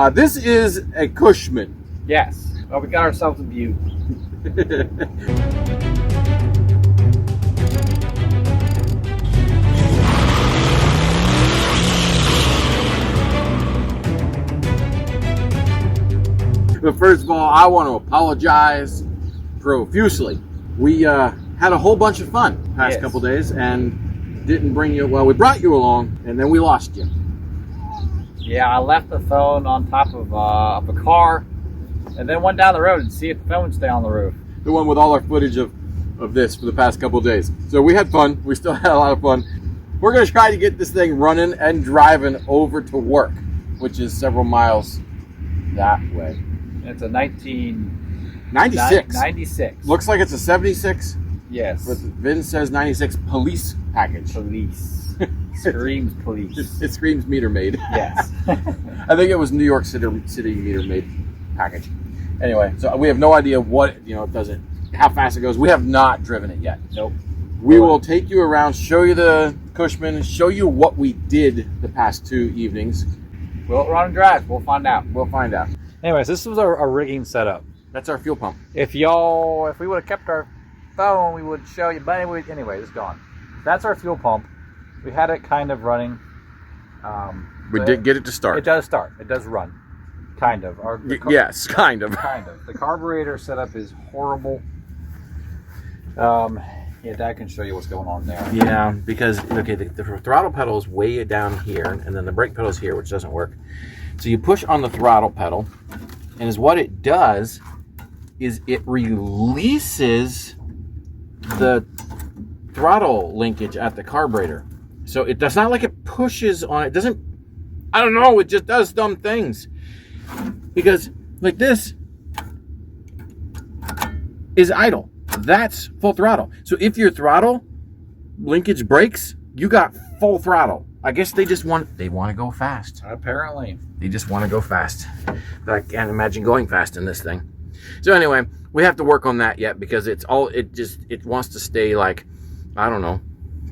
This is a Kushman. Yes. Well, we got ourselves a view. But first of all, I want to apologize profusely. We had a whole bunch of fun the past couple days and didn't bring you. Well, we brought you along, and then we lost you. Yeah, I left the phone on top of a car, and then went down the road and see if the phone would stay on the roof. The one with all our footage of this for the past couple days. So we had fun. We still had a lot of fun. We're going to try to get this thing running and driving over to work, which is several miles that way. It's a 96. 96. Looks like it's a 76. Yes. But Vin says 96 police package. Police. Screams police. It screams meter maid. Yes. I think it was New York City meter maid package. Anyway, so we have no idea what, it doesn't, how fast it goes. We have not driven it yet. Nope. We will take you around, show you the Kushman, show you what we did the past 2 evenings. Will it run and drive? We'll find out. We'll find out. Anyways, this was our rigging setup. That's our fuel pump. If we would have kept our phone, we would show you. But anyway, it's gone. That's our fuel pump. We had it kind of running. We did get it to start. It does start. It does run. Kind of. Yes, kind of. Kind of. The carburetor setup is horrible. Yeah, Dad can show you what's going on there. Yeah, because, okay, the throttle pedal is way down here, and then the brake pedal is here, which doesn't work. So you push on the throttle pedal, and what it does is it releases the throttle linkage at the carburetor. So it's not like it pushes on it. Doesn't, I don't know, it just does dumb things. Because like this is idle. That's full throttle. So if your throttle linkage breaks, you got full throttle. I guess they want to go fast. Apparently. They just want to go fast. But I can't imagine going fast in this thing. So anyway, we have to work on that yet because it wants to stay like, I don't know,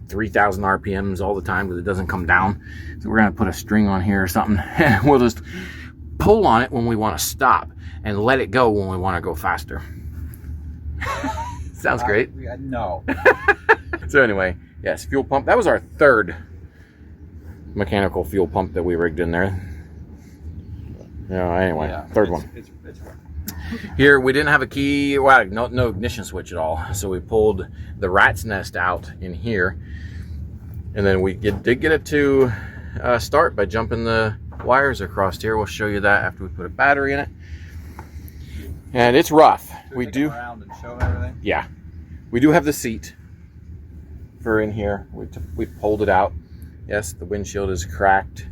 3,000 RPMs all the time because it doesn't come down. So we're going to put a string on here or something. And we'll just pull on it when we want to stop and let it go when we want to go faster. Sounds great. No. So anyway, yes, fuel pump. That was our third mechanical fuel pump that we rigged in there. Anyway, third one. It's Here, we didn't have a key, well, no ignition switch at all. So we pulled the rat's nest out in here. And then we did get it to start by jumping the wires across here. We'll show you that after we put a battery in it. And it's rough. We do around and show everything. Yeah, we do have the seat for in here. We pulled it out. Yes, the windshield is cracked.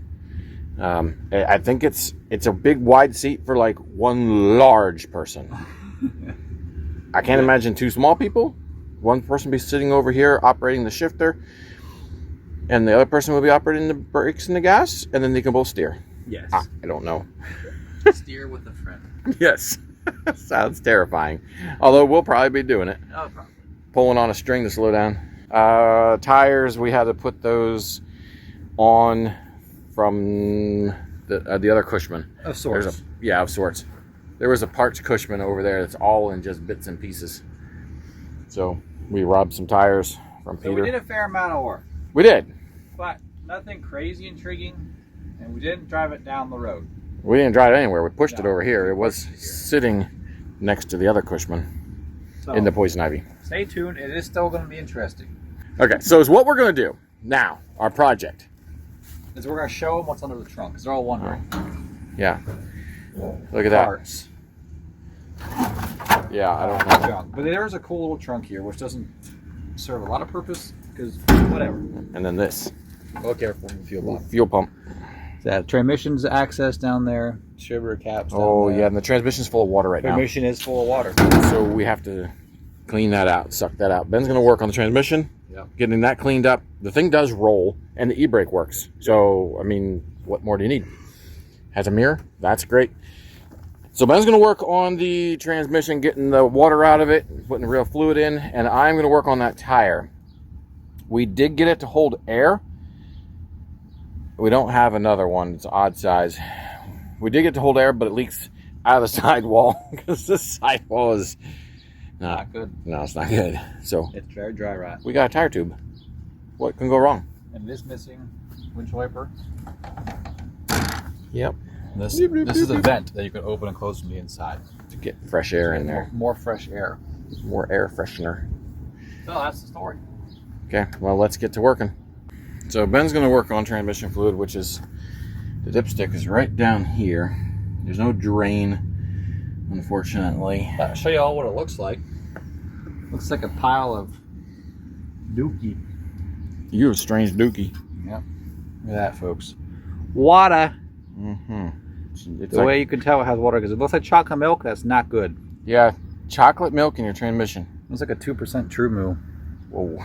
I think it's a big wide seat for like one large person. I can't imagine 2 small people. One person be sitting over here operating the shifter, and the other person will be operating the brakes and the gas, and then they can both steer. Yes. I don't know. Steer with a friend. Yes. Sounds terrifying. Although we'll probably be doing it. Oh, probably. Pulling on a string to slow down. Tires, we had to put those on from the other Kushman. Of sorts. Of sorts. There was a parts Kushman over there that's all in just bits and pieces. So we robbed some tires from Peter. So we did a fair amount of work. We did. But nothing crazy intriguing, and we didn't drive it down the road. We didn't drive it anywhere. We pushed it over here. It was sitting next to the other Kushman in the poison ivy. Stay tuned. It is still going to be interesting. Okay, so is what we're going to do now, our project. Is we're going to show them what's under the trunk, because they're all wondering. Yeah. Look at that. Parts. Yeah, I don't know. Junk. But there's a cool little trunk here, which doesn't serve a lot of purpose, because whatever. And then this. Look careful. Fuel pump. That transmission's access down there. Distributor caps down there. Oh, yeah, and the transmission's full of water right now. Transmission is full of water. So we have to clean that out, suck that out. Ben's going to work on the transmission, getting that cleaned up. The thing does roll, and the e-brake works. So, I mean, what more do you need? Has a mirror. That's great. So Ben's going to work on the transmission, getting the water out of it, putting the real fluid in, and I'm going to work on that tire. We did get it to hold air. We don't have another one. It's odd size. We did get to hold air, but it leaks out of the sidewall because the sidewall is Not good. No, it's not good. So It's very dry rot. we got a tire tube. What can go wrong? And it is missing windshield wiper. Yep. This is a vent that you can open and close from the inside. To get fresh air in there. More fresh air. More air freshener. So that's the story. Okay, well, let's get to working. So Ben's going to work on transmission fluid, which is the dipstick is right down here. There's no drain, unfortunately. I'll show you all what it looks like. Looks like a pile of dookie. You have a strange dookie. Yep. Look at that, folks. Water. Mm-hmm. It's The way you can tell it has water because it looks like chocolate milk. That's not good. Yeah, chocolate milk in your transmission. Looks like a 2% True Moo. Whoa.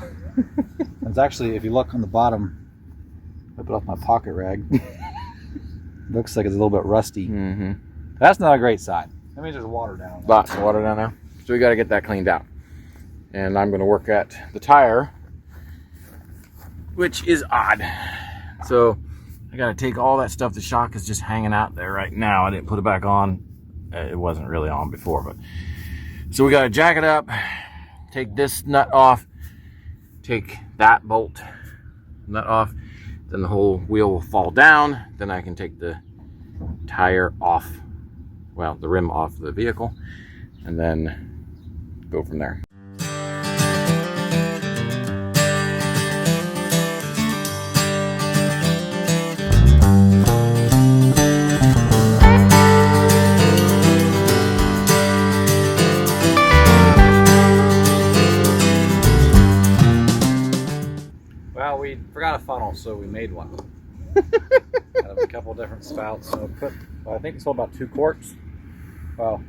It's actually, if you look on the bottom, wipe it off my pocket rag. Looks like it's a little bit rusty. Mm-hmm. That's not a great sign. That means there's water down there. Lots of water down there. So we got to get that cleaned out. And I'm going to work at the tire, which is odd. So I got to take all that stuff. The shock is just hanging out there right now. I didn't put it back on. It wasn't really on before, but so we got to jack it up, take this nut off, take that bolt nut off, then the whole wheel will fall down. Then I can take the tire off, well, the rim off the vehicle, and then go from there. Well, we forgot a funnel, so we made one. Out of a couple different spouts. So I think it's all about 2 quarts. Well,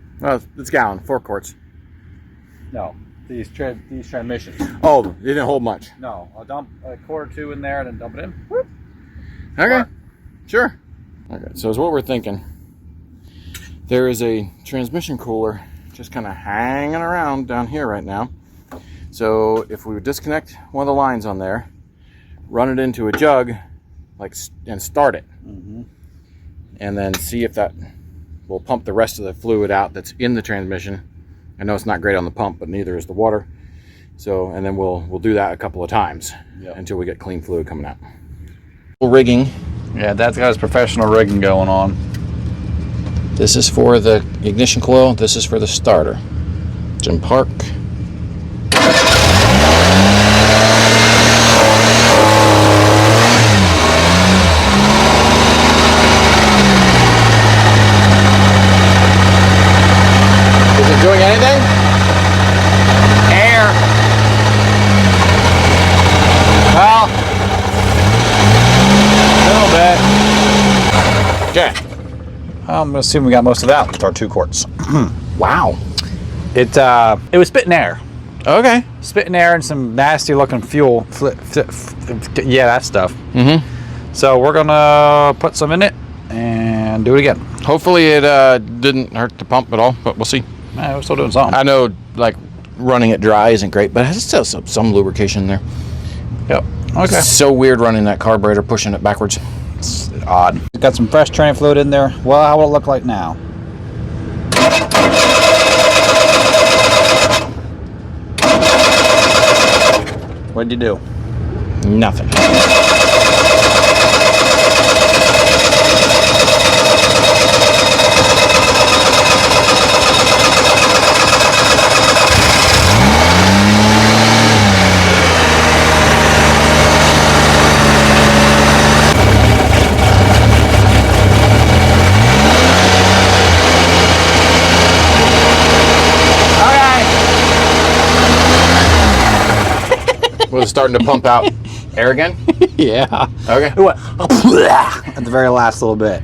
It's gallon, 4 quarts. no, these transmissions. Oh, it didn't hold much. No, I'll dump a quart or 2 in there and then dump it in. Whoop. Okay, sure. Okay, so it's what we're thinking. There is a transmission cooler just kind of hanging around down here right now. So if we would disconnect one of the lines on there, run it into a jug, and start it, and then see if that will pump the rest of the fluid out that's in the transmission. I know it's not great on the pump, but neither is the water. So, and then we'll do that a couple of times until we get clean fluid coming out. Rigging. Yeah, that's got his professional rigging going on. This is for the ignition coil. This is for the starter. It's in park. Is it doing anything? Air. Well, a little bit. Okay. I'm gonna assume we got most of that with our 2 quarts. Wow. It was spitting air. Okay. Spitting air and some nasty looking fuel. Yeah, that stuff. Mm-hmm. So we're gonna put some in it and do it again. Hopefully it didn't hurt the pump at all, but we'll see. We're still doing something. I know, like, running it dry isn't great, but it has still some lubrication there. Yep. Okay. It's so weird running that carburetor, pushing it backwards. It's odd. Got some fresh training fluid in there. Well, how will it look like now? What'd you do? Nothing. Was it starting to pump out air again? Yeah. Okay. It went at the very last little bit.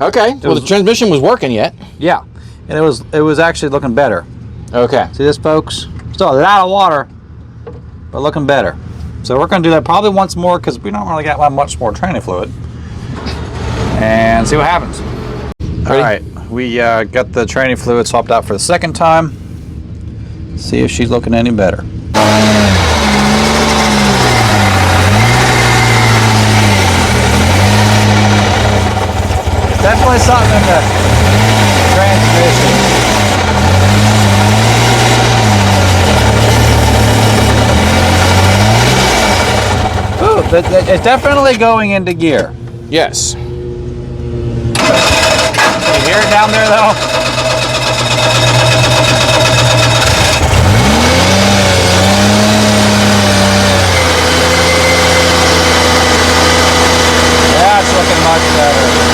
Okay. Well, the transmission was working yet. Yeah, and it was actually looking better. Okay. See this, folks? Still a lot of water, but looking better. So we're going to do that probably once more because we don't really got much more training fluid, and see what happens. All right, we got the training fluid swapped out for the second time. See if she's looking any better. Definitely something in the transmission. Ooh, it's definitely going into gear. Yes. You hear it down there though? That's looking much better.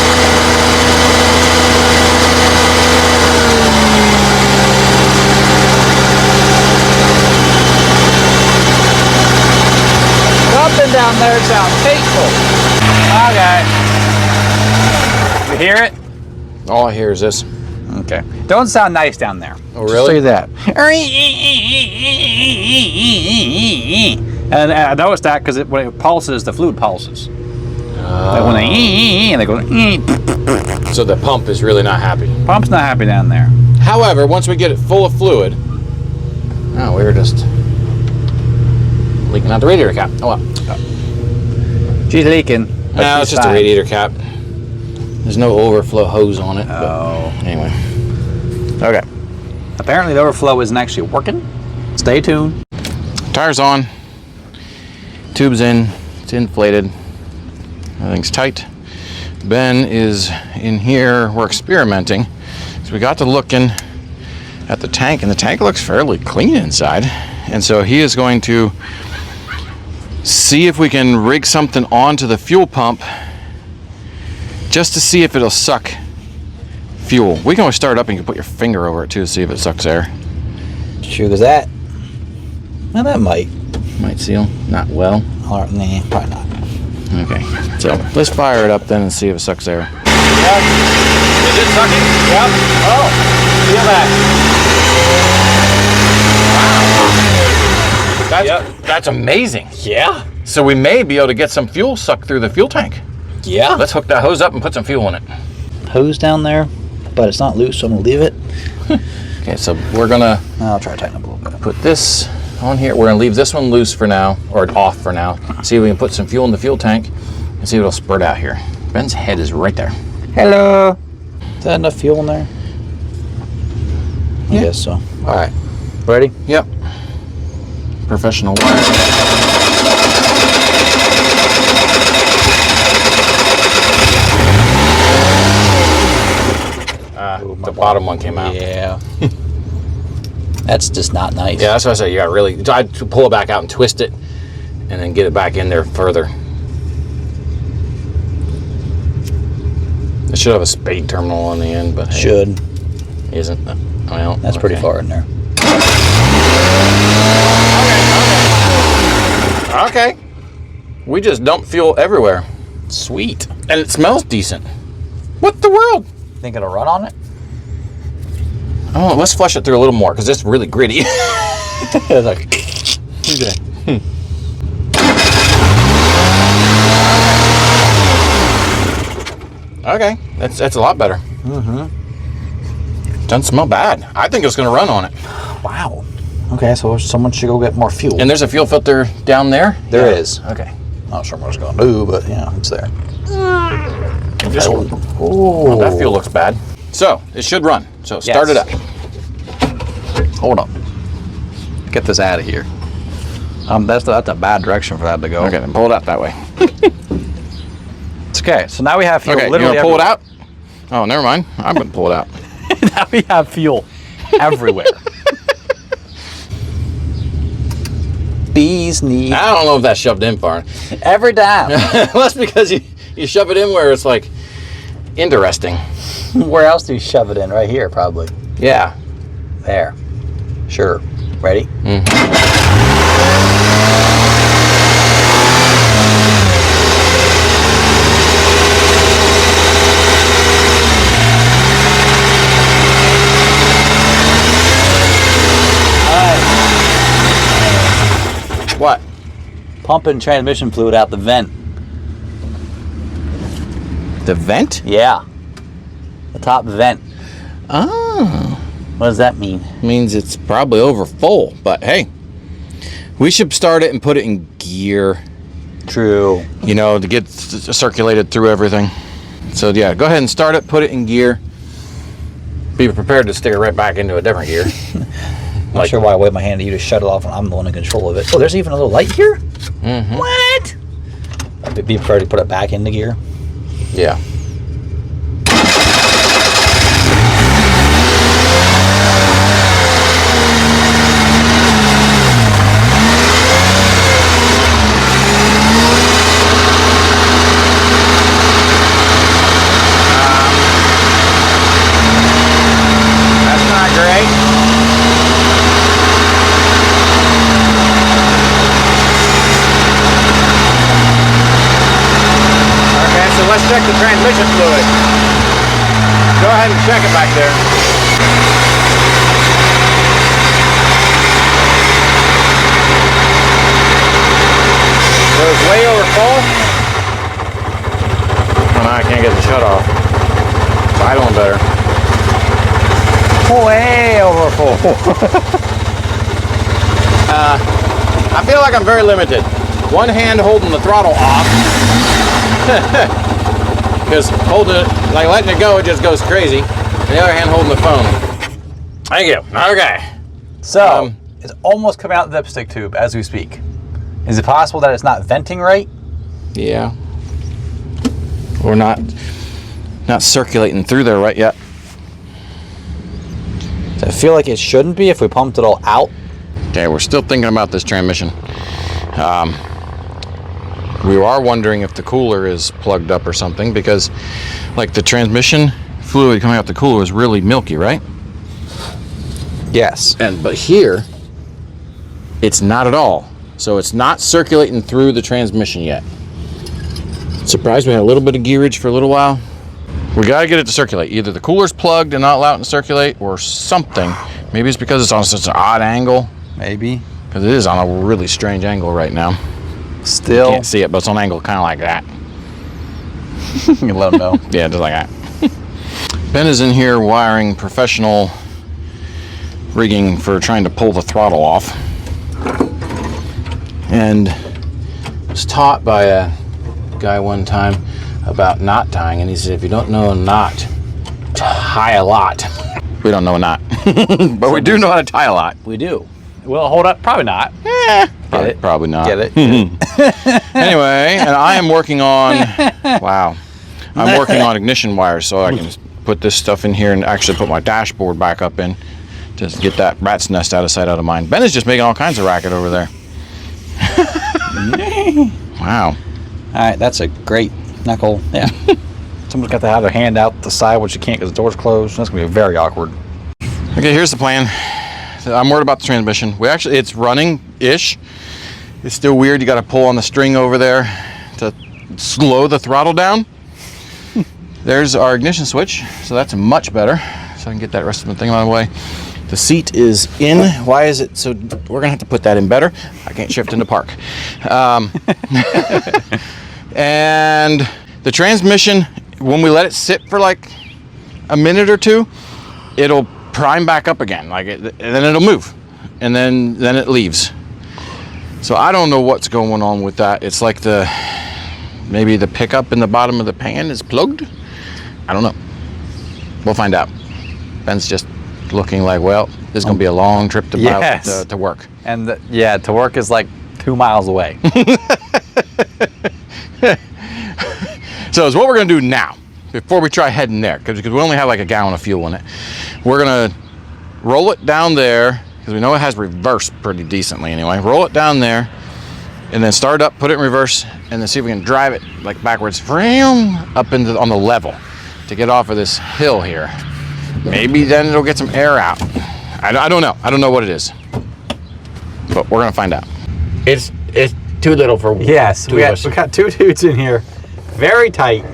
Something down there sounds hateful. Okay. You hear it? All I hear is this. Okay. Don't sound nice down there. Oh, really? Just say that. And I noticed that because when it pulses, the fluid pulses. Like when they go. So the pump is really not happy. Pump's not happy down there. However, once we get it full of fluid, we were just leaking out the radiator cap. Oh well. She's leaking. No, it's just a radiator cap. There's no overflow hose on it. Oh. Anyway. Okay. Apparently the overflow isn't actually working. Stay tuned. Tires on. Tube's in. It's inflated. Everything's tight. Ben is in here. We're experimenting. So we got to looking at the tank, and the tank looks fairly clean inside. And so he is going to see if we can rig something onto the fuel pump just to see if it'll suck fuel. We can always start it up and you can put your finger over it too to see if it sucks air. Sure as that. Well, that might seal. Not well. Or, nah, probably not. Okay. So let's fire it up then and see if it sucks air. Yep. Is it sucking? Yep. Oh, feel that. That's amazing. Yeah. So we may be able to get some fuel sucked through the fuel tank. Yeah. Let's hook that hose up and put some fuel in it. Hose down there, but it's not loose, so I'm gonna leave it. Okay, so we're gonna I'll try to tighten up a little bit. put this on here. We're gonna leave this one loose for now, or off for now. See if we can put some fuel in the fuel tank and see if it'll spurt out here. Ben's head is right there. Hello. Is that enough fuel in there? I guess so. All right. Ready? Yep. Professional wire. The bottom one came out. Yeah. That's just not nice. Yeah, that's what I said. You got really. I had to pull it back out and twist it, and then get it back in there further. It should have a spade terminal on the end, but hey, Should. isn't. Well, That's pretty far in there. Okay. We just dump fuel everywhere, Sweet. and it smells decent. What the world? Think it'll run on it? Oh, let's flush it through a little more because it's really gritty. It's like, Okay. Okay, that's a lot better. mm-hmm. Doesn't smell bad. I think it's going to run on it. Wow. Okay, so someone should go get more fuel. And there's a fuel filter down there? There is. Okay. Not sure what it's going to do, but yeah, it's there. This one. Oh, that fuel looks bad. So, it should run. So, start it up. Hold up. Get this out of here. That's a bad direction for that to go. Okay, then pull it out that way. It's okay. So now we have fuel. Okay, you literally want to pull it out? Oh, never mind. I'm going to pull it out. Now we have fuel everywhere. Bees need I don't know if that's shoved in far. every time. That's because you shove it in where it's like interesting. Where else do you shove it in? Right here, probably. Yeah. There. Sure. Ready? What? Pumping transmission fluid out the vent. The vent? Yeah. The top vent. Oh. What does that mean? Means it's probably over full, but hey. We should start it and put it in gear, True. you know, to get circulated through everything. So yeah, go ahead and start it, put it in gear. Be prepared to stick it right back into a different gear. I'm not sure why I wave my hand at you to shut it off and I'm the one in control of it. Oh, there's even a little light here? Mm-hmm. What? I'd be prepared to put it back into gear. Yeah. Let's check the transmission fluid. Go ahead and check it back there. So it's way over full. Oh, now I can't get the shut off. It's idling better. Way over full. I feel like I'm very limited. One hand holding the throttle off. Because holding it, like letting it go, it just goes crazy. And the other hand holding the phone. Thank you. Okay. So, it's almost coming out the dipstick tube as we speak. Is it possible that it's not venting right? Yeah. Or not circulating through there right yet. I feel like it shouldn't be if we pumped it all out. Okay, we're still thinking about this transmission. We are wondering if the cooler is plugged up or something, because like the transmission fluid coming out the cooler is really milky, right? Yes. But here it's not at all. So it's not circulating through the transmission yet. Surprised we had a little bit of gearage for a little while. We got to get it to circulate. Either the cooler's plugged and not allowed to circulate or something. Maybe it's because it's on such an odd angle. Maybe. Because it is on a really strange angle right now. Still. You can't see it, but it's on an angle kind of like that. You can let them know. Yeah, just like that. Ben is in here wiring professional rigging for trying to pull the throttle off. And was taught by a guy one time about knot tying, and he said if you don't know a knot, tie a lot. We don't know a knot, but we do know how to tie a lot. We do. Well, hold up. Probably not. Probably not. Get it? Anyway, and I am working on, wow, I'm working on ignition wires so I can put this stuff in here and actually put my dashboard back up in to get that rat's nest out of sight, out of mind. Ben is just making all kinds of racket over there. Wow. All right, that's a great knuckle. Yeah. Someone's got to have their hand out the side, which you can't because the door's closed. That's going to be very awkward. Okay, here's the plan. I'm worried about the transmission. It's running-ish. It's still weird. You got to pull on the string over there to slow the throttle down. There's our ignition switch, so that's much better. So I can get that rest of the thing out of the way. The seat is in. Why is it so? We're gonna have to put that in better. I can't shift into park. And the transmission, when we let it sit for like a minute or two, it'll prime back up again, and then it'll move, and then it leaves. So I don't know what's going on with that. It's like maybe the pickup in the bottom of the pan is plugged. I don't know. We'll find out. Ben's just looking like, well, this is going to be a long trip to work. And to work is like 2 miles away. So it's what we're going to do now before we try heading there, because we only have like a gallon of fuel in it. We're going to roll it down there because we know it has reverse pretty decently anyway. Roll it down there and then start it up, put it in reverse, and then see if we can drive it like backwards up on the level to get off of this hill here. Maybe then it'll get some air out. I don't know. I don't know what it is, but we're gonna find out. It's too little for yes. We got 2 dudes in here, very tight.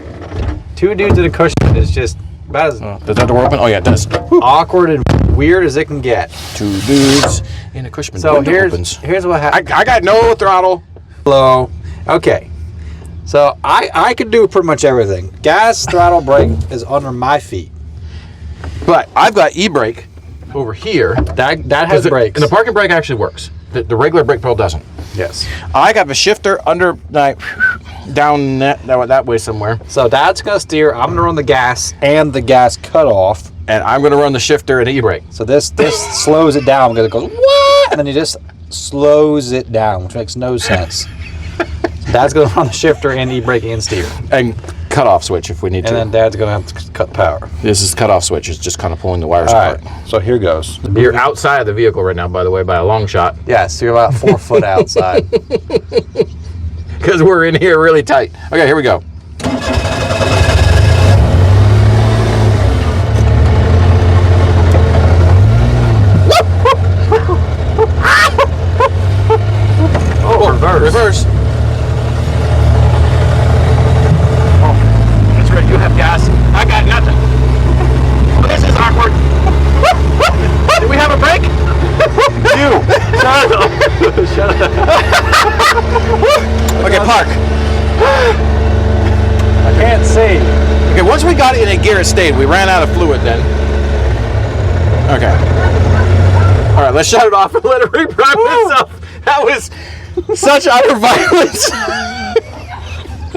2 dudes in a Kushman is just about as does that door open? Oh yeah, it does. Awkward and weird as it can get. 2 dudes in a Kushman. So here's what happened. I got no throttle. Hello. Okay. So I could do pretty much everything. Gas, throttle, brake is under my feet. But I've got e-brake over here. That has brakes. And the parking brake actually works. The regular brake pedal doesn't. Yes. I got the shifter under. down that way somewhere. So Dad's gonna steer. I'm gonna run the gas and the gas cutoff, and I'm gonna run the shifter and e-brake. So this slows it down because it goes what, and then he just slows it down, which makes no sense. Dad's gonna run the shifter and e-brake and steer, and cutoff switch if we need to. And then Dad's gonna have to cut the power. This is cutoff switch. It's just kind of pulling the wires All apart. right, so here goes. You're outside of the vehicle right now, by the way, by a long shot. Yeah, so you're about 4 foot outside. Because we're in here really tight. Okay, here we go. Oh, reverse. Oh, that's right. You have gas. I got nothing. Oh, this is awkward. Do we have a brake? You. Shut up. Shut up. Okay, park. I can't see. Okay, once we got it in a gear, it stayed. We ran out of fluid then. Okay. All right, let's shut it off and let it reprime itself. That was such utter violence.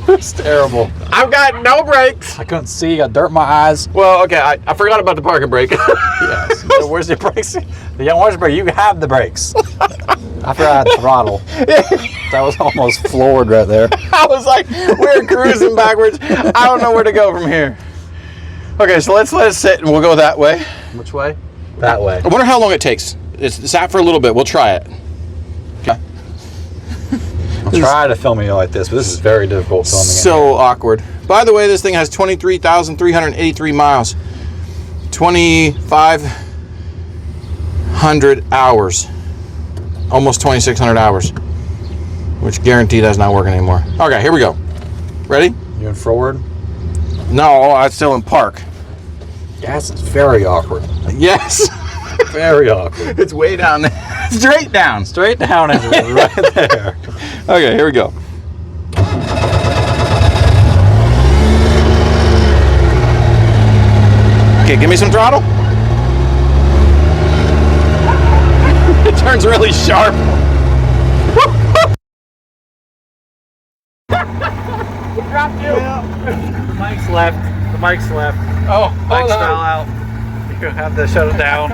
It's terrible. I've got no brakes. I couldn't see. I got dirt in my eyes. Well, okay, I forgot about the parking brake. Yes. So where's the brakes? Where's the brake? You have the brakes. I forgot I had throttle. That was almost floored right there. I was like, we're cruising backwards. I don't know where to go from here. Okay, so let's let it sit and we'll go that way. Which way? That way. I wonder how long it takes. It's sat for a little bit. We'll try it. Okay. I'll try to film you like this, but this is very difficult filming. So awkward. By the way, this thing has 23,383 miles. 2,500 hours. Almost 2,600 hours. Which guarantee that's not working anymore. Okay, here we go. Ready? You in forward? No, I'm still in park. Gas is very awkward. Yes. Very awkward. It's way down there. Straight down. Straight down is right there. Okay, here we go. Okay, give me some throttle. It turns really sharp. We dropped you. The mic's left. The mic's left. Oh, Mic's fell out. You're gonna have to shut it down.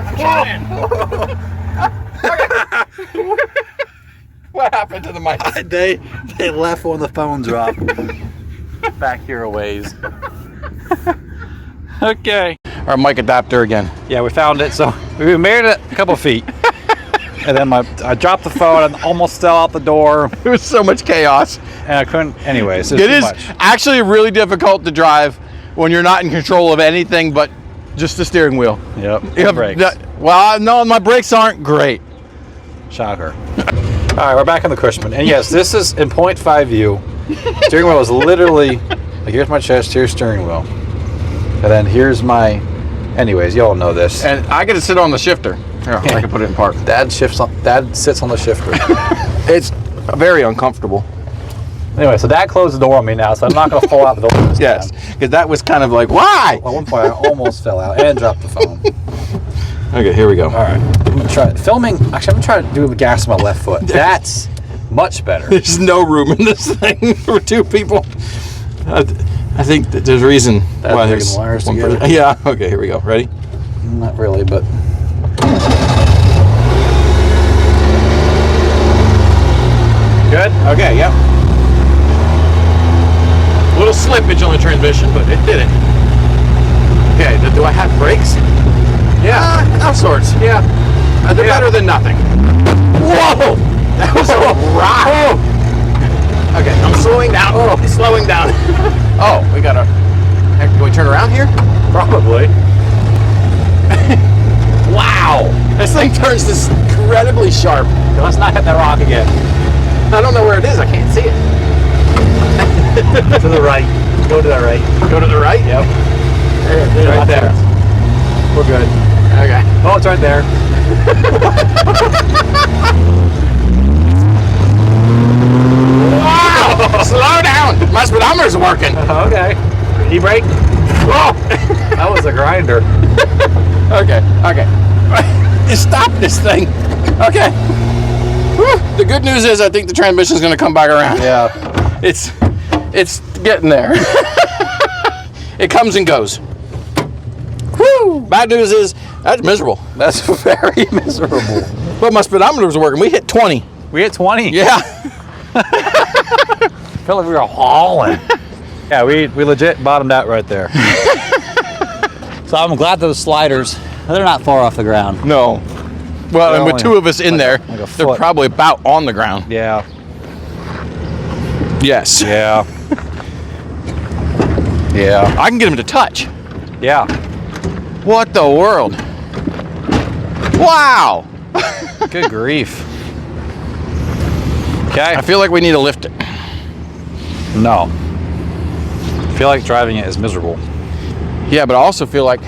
What happened to the mic? They left when the phone dropped. Back here a ways. Okay. Our mic adapter again. Yeah, we found it. So we made it a couple feet. And then I dropped the phone and almost fell out the door. It was so much chaos. And I couldn't, anyways. It is actually really difficult to drive when you're not in control of anything but just the steering wheel. Yep. You have Brakes. Well, no, my brakes aren't great. Shocker. All right, we're back on the Kushman. And yes, this is in 0.5 view. Steering wheel is literally, like here's my chest, here's steering wheel. And then here's my, anyways, you all know this. And I get to sit on the shifter. Here, I can put it in park. Dad sits on the shifter. It's very uncomfortable. Anyway, so Dad closed the door on me now, so I'm not going to fall out the door this Yes, time. because that was kind of like, why? Well, at one point, I almost fell out and dropped the phone. Okay, here we go. All right, I'm going to try filming. Actually, I'm going to try to do the gas on my left foot. That's much better. There's no room in this thing for two people. I think that there's a reason why there's the wires one together. person. Yeah, okay, here we go. Ready? Not really, but... Good? Okay, yep. A little slippage on the transmission, but it did it. Okay, do I have brakes? Yeah, of sorts. Yeah, they're better than nothing. Whoa! That was a rock. Okay, I'm slowing down. Oh, slowing down. Oh, we gotta. Can we turn around here? Probably. Wow! This thing turns this incredibly sharp. Let's not hit that rock again. I don't know where it is. I can't see it. To the right. Go to the right. Go to the right? Yep. There's Right there. We're good. Okay. Oh, it's right there. Wow! Slow down! My speedometer's working. Okay. E-brake? Whoa! That was a grinder. Okay. Just stop this thing. Okay. Whew. The good news is I think the transmission's going to come back around. Yeah. It's It's getting there. It comes and goes. Woo! Bad news is that's miserable. That's very miserable. But my speedometers are working. We hit 20. We hit 20. Yeah. I felt like we were hauling. Yeah, we legit bottomed out right there. So I'm glad those sliders, they're not far off the ground. No. Well, and with two of us in there, they're probably about on the ground. Yeah. Yes. Yeah. Yeah. I can get them to touch. Yeah. What the world? Wow. Good grief. Okay. I feel like we need to lift it. No. I feel like driving it is miserable. Yeah, but I also feel like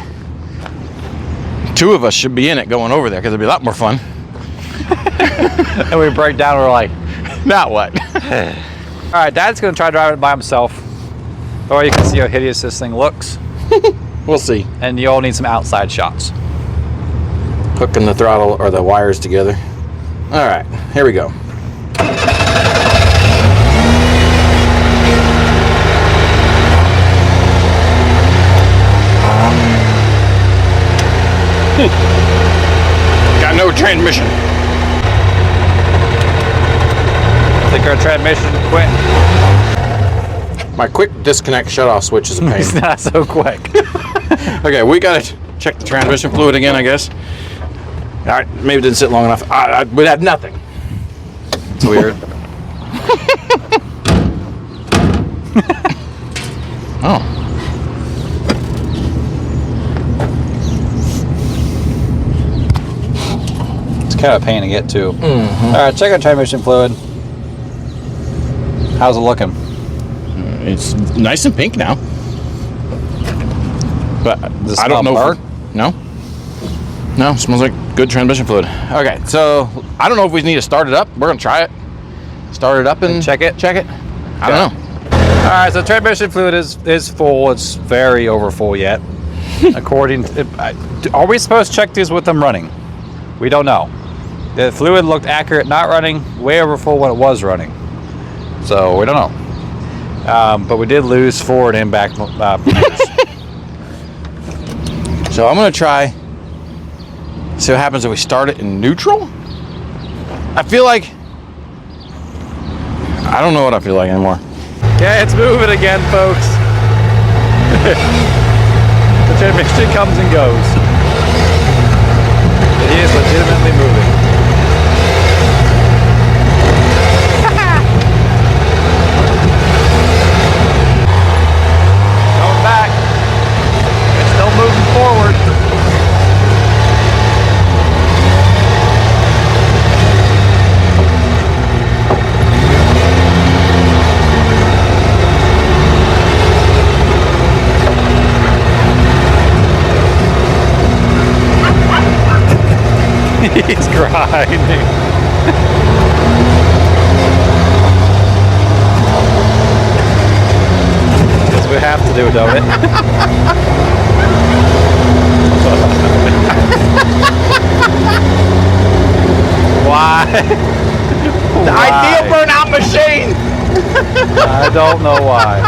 two of us should be in it going over there because it'd be a lot more fun. And we break down, we're like, now what? all right, Dad's going to try driving it by himself. Or you can see how hideous this thing looks. We'll see. And you'll need some outside shots. Hooking the throttle or the wires together. All right, here we go. Got no transmission. I think our transmission quit. My quick disconnect shut-off switch is a pain. It's not so quick. Okay, we gotta check the transmission fluid again, I guess. All right, maybe it didn't sit long enough. We had nothing. It's weird. Oh. It's kind of a pain to get to. All right, check our transmission fluid. How's it looking? It's nice and pink now. But Does it I don't smell know. burnt? No, it smells like good transmission fluid. Okay, so I don't know if we need to start it up. We're gonna try it. Start it up and check it. Check it. I don't know. All right, so transmission fluid is full. It's very over full yet. According to, are we supposed to check these with them running? We don't know. The fluid looked accurate not running, way over full when it was running. So we don't know. But we did lose forward and back meters. So I'm gonna try. See what happens if we start it in neutral. I feel like I don't know what I feel like anymore. Okay, it's moving again, folks. The transmission comes and goes. It is legitimately moving. Going back. It's still moving forward. He's grinding. Guess we have to do, don't it? Why? The ideal burnout machine. I don't know why.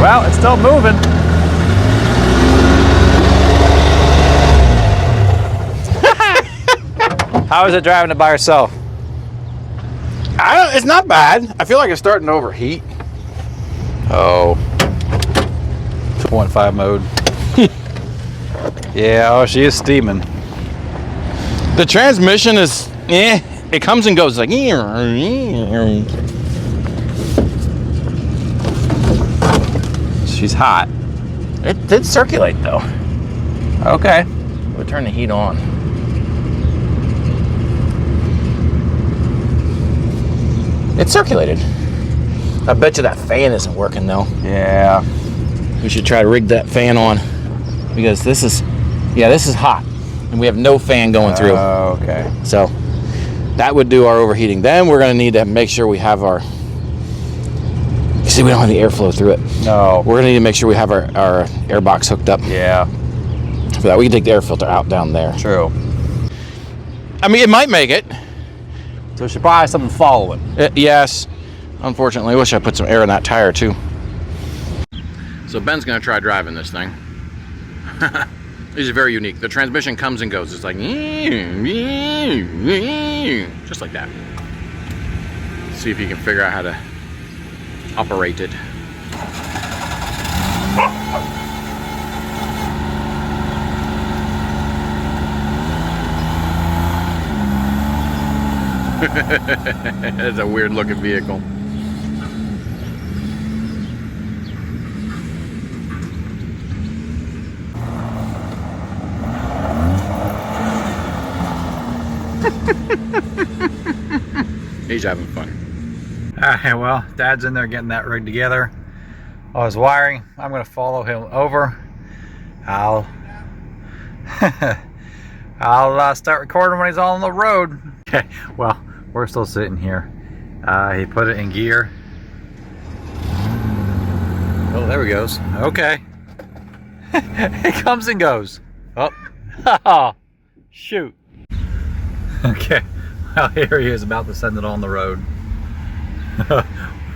Well, it's still moving. How is it driving it by yourself? It's not bad. I feel like it's starting to overheat. Oh. 2.5 mode. Yeah, oh, she is steaming. The transmission is, it comes and goes like. She's hot. It did circulate though. Okay. We'll turn the heat on. It circulated. I bet you that fan isn't working though. Yeah. We should try to rig that fan on because this is hot and we have no fan going through. Okay. So that would do our overheating. Then we're going to need to make sure we have our. See, we don't have the airflow through it. No. We're going to need to make sure we have our air box hooked up. Yeah. For that, we can take the air filter out down there. True. I mean, it might make it. So it should probably have something follow it. Yes. Unfortunately, I wish I put some air in that tire too. So Ben's gonna try driving this thing. This is very unique. The transmission comes and goes. It's like just like that. See if you can figure out how to operate it. It's a weird looking vehicle. He's having fun. Alright, well, Dad's in there getting that rig together. All his wiring. I'm going to follow him over. I'll start recording when he's on the road. Okay, well, we're still sitting here. He put it in gear. Oh, there he goes. Okay. It comes and goes. Oh, shoot. Okay, well, here he is about to send it on the road.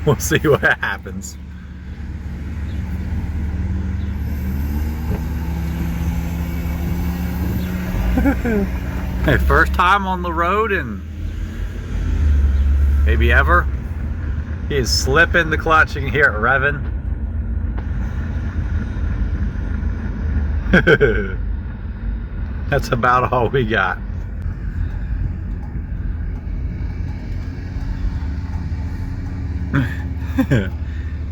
We'll see what happens. Hey, first time on the road and maybe ever. He is slipping the clutch. You can hear it revving. That's about all we got.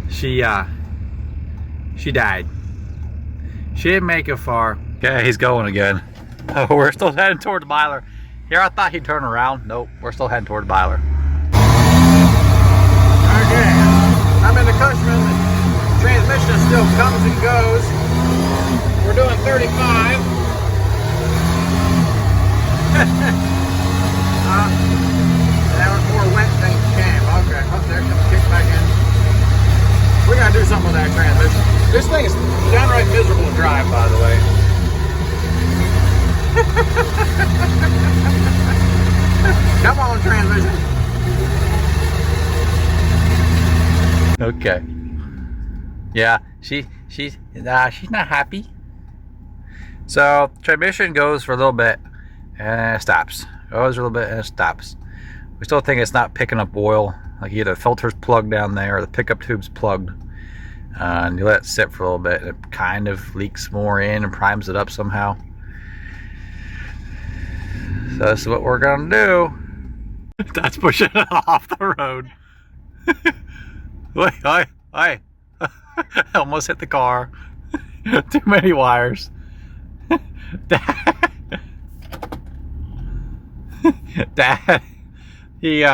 She died. She didn't make it far. Okay, he's going again. Oh, we're still heading towards Byler. Here, I thought he'd turn around. Nope, we're still heading toward Byler. Okay, I'm in the Kushman. The transmission still comes and goes. We're doing 35. There was more wet things came. Okay, up there, kick back in. We gotta do something with that transmission. This thing is downright miserable to drive, by the way. Come on, transmission. Okay. Yeah, she's not happy. So transmission goes for a little bit and it stops. Goes for a little bit and it stops. We still think it's not picking up oil. Like either the filter's plugged down there or the pickup tube's plugged. And you let it sit for a little bit, and it kind of leaks more in and primes it up somehow. So this is what we're gonna do. That's pushing it off the road. Wait, I almost hit the car. Too many wires. Dad, he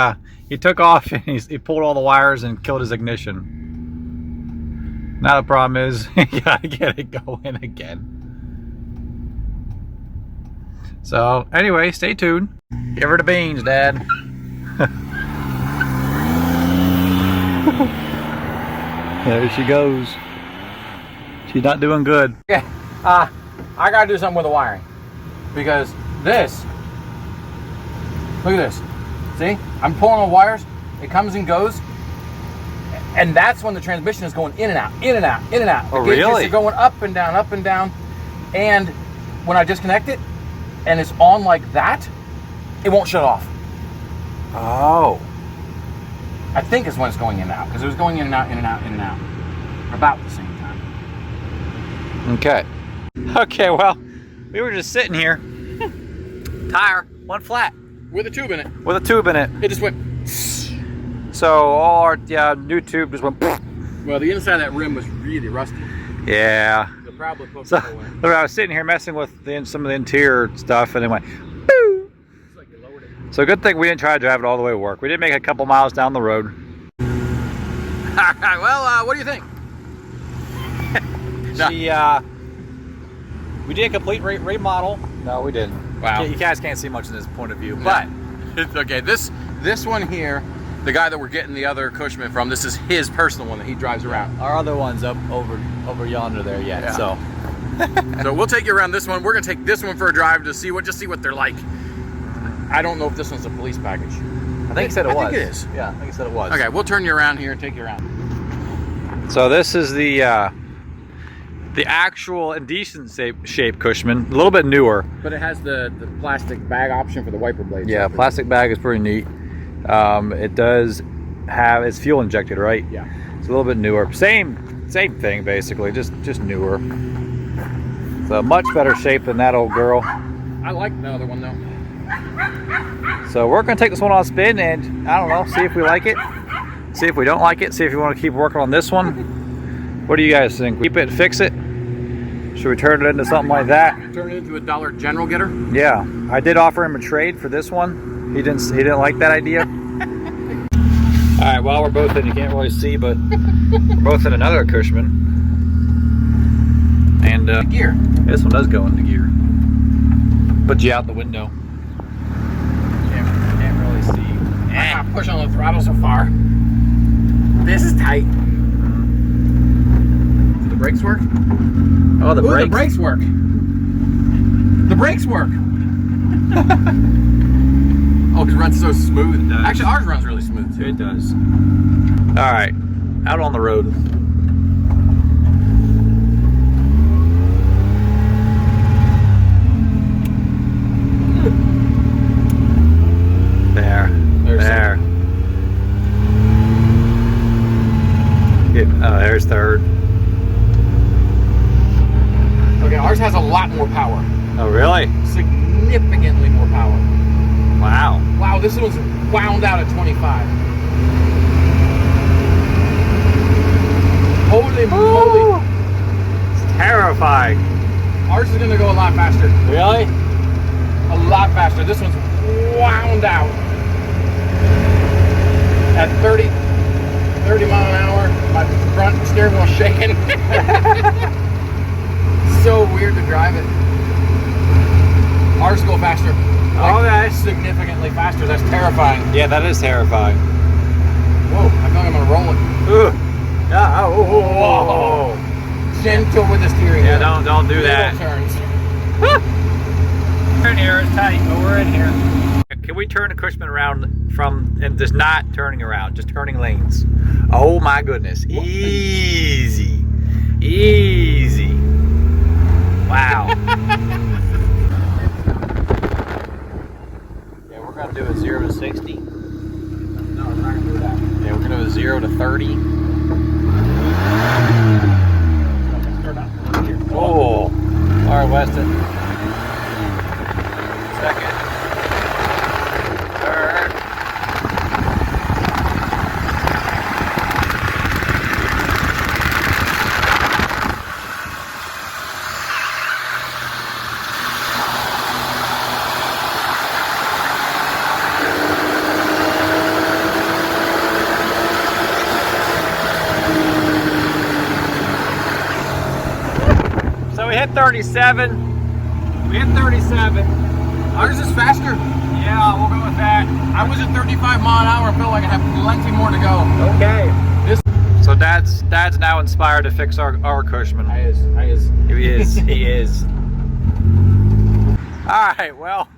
took off and he pulled all the wires and killed his ignition. Now the problem is you gotta get it going again. So anyway, stay tuned. Give her the beans, Dad. There she goes. She's not doing good. Okay, I gotta do something with the wiring. Because this, look at this. See? I'm pulling the wires, it comes and goes. And that's when the transmission is going in and out, in and out, in and out. Oh, the gauges really? are going up and down, up and down. And when I disconnect it, and it's on like that, it won't shut off. Oh. I think it's when it's going in and out, because it was going in and out, in and out, in and out, about the same time. Okay. Okay, well, we were just sitting here. Tire went flat. With a tube in it. With a tube in it. It just went. So all our new tube just went. Well, the inside of that rim was really rusty. Yeah. So probably poked So it away. look, I was sitting here messing with some of the interior stuff, and it went. Boo! It's like you lowered it. So good thing we didn't try to drive it all the way to work. We did make a couple miles down the road. All right. Well, what do you think? We did a complete remodel. No, we didn't. Wow. You guys can't see much in this point of view, No. but It's okay. This one here, the guy that we're getting the other Kushman from, this is his personal one that he drives around. our other one's up over yonder there yet. Yeah. So So we'll take you around this one. We're gonna take this one for a drive to see what they're like. I don't know if this one's a police package. I think he said it was. I think it is. Yeah, I think he said it was. Okay, we'll turn you around here and take you around. So this is the actual and decent shape Cushman, a little bit newer. But it has the plastic bag option for the wiper blades. Yeah, plastic bag is pretty neat. It does have, it's fuel injected, right? Yeah. It's a little bit newer. Same thing basically, just newer. So much better shape than that old girl. I like the other one though. So we're gonna take this one on a spin and I don't know, see if we like it, see if we don't like it, see if we want to keep working on this one. What do you guys think? Keep it, fix it? Should we turn it into something like that? Turn it into a Dollar General getter? Yeah, I did offer him a trade for this one. He didn't like that idea. All right, well, we're both in, you can't really see, but we're both in another Cushman. And Gear. this one does go into gear. Put you out the window. Can't really see. I'm not pushing on the throttle so far. This is tight. Do the brakes work? Oh, the brakes. The brakes work. The brakes work. Oh, because it runs so smooth. Actually, ours runs really smooth too. It does. All right, out on the road. There. There's third. Okay, ours has a lot more power. Oh, really? Significantly more power. Wow. Wow, this one's wound out at 25. Holy moly. It's terrifying. Ours is going to go a lot faster. Really? A lot faster. This one's wound out at 30 mile an hour. My front steering wheel's shaking. So weird to drive it. Ours go faster. Like, significantly faster. That's terrifying. Yeah, that is terrifying. Whoa, I feel like I'm gonna roll it. Ooh. Yeah. Oh. Gentle with the steering wheel. Yeah, don't do that. Little turns. We're in here, it's tight, but we're in here. Can we turn the Cushman around from, and just not turning around, just turning lanes? Oh my goodness, easy. Wow. Yeah, we're gonna do a 0 to 60. No, we're not gonna do that. Yeah, we're gonna do a 0 to 30. Oh, all right, Weston. Second. Third. So we hit 37. We hit 37. Ours is faster. Yeah, we'll go with that. I was at 35 mile an hour. I feel like I have plenty more to go. Okay. So Dad's now inspired to fix our Cushman. I is. He is. All right. Well,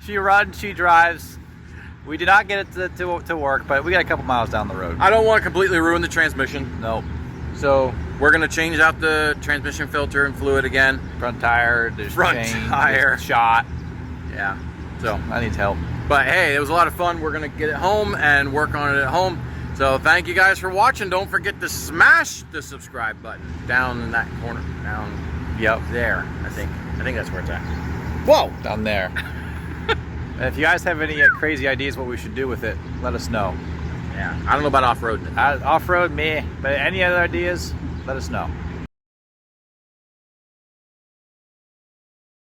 she runs, she drives. We did not get it to work, but we got a couple miles down the road. I don't want to completely ruin the transmission. Nope. So we're gonna change out the transmission filter and fluid again. Front tire. There's Front chain, tire. there's shot. Yeah. So, I need help. but hey, it was a lot of fun. We're gonna get it home and work on it at home. So thank you guys for watching. Don't forget to smash the subscribe button down in that corner. Down. Yep. There. I think that's where it's at. Whoa. Down there. And if you guys have any crazy ideas what we should do with it, let us know. Yeah. I don't know about off-road. Off-road, me. But any other ideas, let us know.